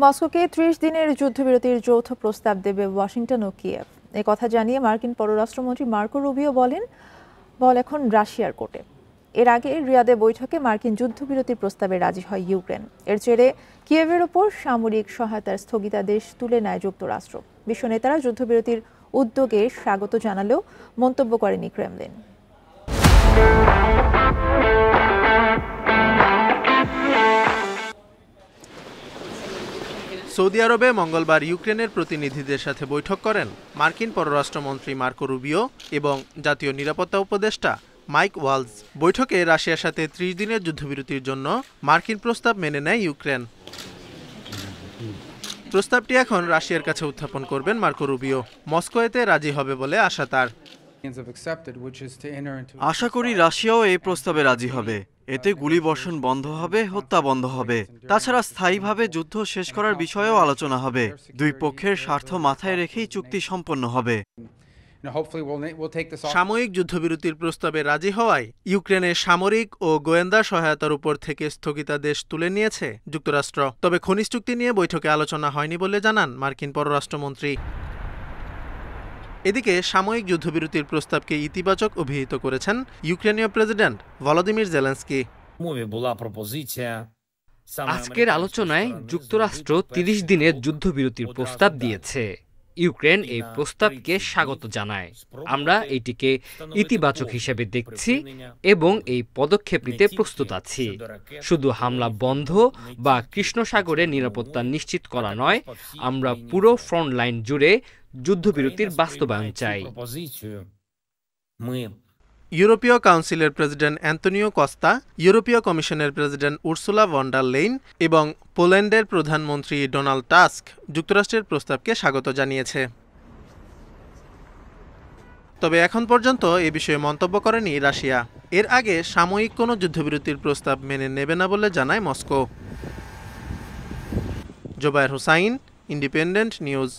মস্কোকে ৩০ দিনের যুদ্ধবিরতির যৌথ প্রস্তাব দেবে ওয়াশিংটন ও কিয়েভ। কথা জানিয়ে মার্কিন পররাষ্ট্রমন্ত্রী মার্কো রুবিও বল এখন রাশিয়ার কোর্টে। এর আগে রিয়াদে বৈঠকে মার্কিন যুদ্ধবিরতির প্রস্তাবে রাজি হয় ইউক্রেন। এর জেরে কিয়েভের ওপর সামরিক সহায়তার স্থগিতাদেশ তুলে নেয় যুক্তরাষ্ট্র। বিশ্ব নেতারা যুদ্ধবিরতির উদ্যোগে স্বাগত জানালেও মন্তব্য করেনি ক্রেমলিন। সৌদি আরবে মঙ্গলবার ইউক্রেনের প্রতিনিধিদের সাথে বৈঠক করেন মার্কিন পররাষ্ট্রমন্ত্রী মার্কো রুবিও এবং জাতীয় নিরাপত্তা উপদেষ্টা মাইক ওয়ালজ। বৈঠকে রাশিয়ার সাথে ৩০ দিনের যুদ্ধবিরতির জন্য মার্কিন প্রস্তাব মেনে নেয় ইউক্রেন। প্রস্তাবটি এখন রাশিয়ার কাছে উত্থাপন করবেন মার্কো রুবিও। মস্কো এতে রাজি হবে বলে আশা তার। আশা করি রাশিয়াও এই প্রস্তাবে রাজি হবে। এতে গুলিবর্ষণ বন্ধ হবে, হত্যা বন্ধ হবে। তাছাড়া স্থায়ীভাবে যুদ্ধ শেষ করার বিষয়েও আলোচনা হবে। দুই পক্ষের স্বার্থ মাথায় রেখেই চুক্তি সম্পন্ন হবে। সাময়িক যুদ্ধবিরতির প্রস্তাবে রাজি হওয়ায় ইউক্রেনের সামরিক ও গোয়েন্দা সহায়তার উপর থেকে স্থগিতাদেশ তুলে নিয়েছে যুক্তরাষ্ট্র। তবে খনিজ চুক্তি নিয়ে বৈঠকে আলোচনা হয়নি বলে জানান মার্কিন পররাষ্ট্রমন্ত্রী। এদিকে সাময়িক যুদ্ধবিরতির প্রস্তাবকে ইতিবাচক অভিহিত করেছেন ইউক্রেনীয় প্রেসিডেন্ট ভলোদিমির জেলেনস্কি। আজকের আলোচনায় যুক্তরাষ্ট্র ৩০ দিনের যুদ্ধবিরতির প্রস্তাব দিয়েছে। ইউক্রেন এই প্রস্তাবকে স্বাগত জানায়। আমরা এটিকে ইতিবাচক হিসেবে দেখছি এবং এই পদক্ষেপ নিতে প্রস্তুত আছি। শুধু হামলা বন্ধ বা কৃষ্ণ সাগরে নিরাপত্তা নিশ্চিত করা নয়, আমরা পুরো ফ্রন্ট লাইন জুড়ে যুদ্ধবিরতির বাস্তবায়ন চাই। ইউরোপীয় কাউন্সিলের প্রেসিডেন্ট অ্যান্তনিও কস্তা, ইউরোপীয় কমিশনের president Ursula von der Leyen এবং পোল্যান্ডের প্রধানমন্ত্রী ডোনাল্ড টাস্ক যুক্তরাষ্ট্রের প্রস্তাবকে স্বাগত জানিয়েছে। তবে এখন পর্যন্ত এ বিষয়ে মন্তব্য করেনি রাশিয়া। এর আগে সাময়িক কোনো যুদ্ধবিরতির প্রস্তাব মেনে নেবে না বলে জানায় Moscow. Zobayer Hossain, Independent news.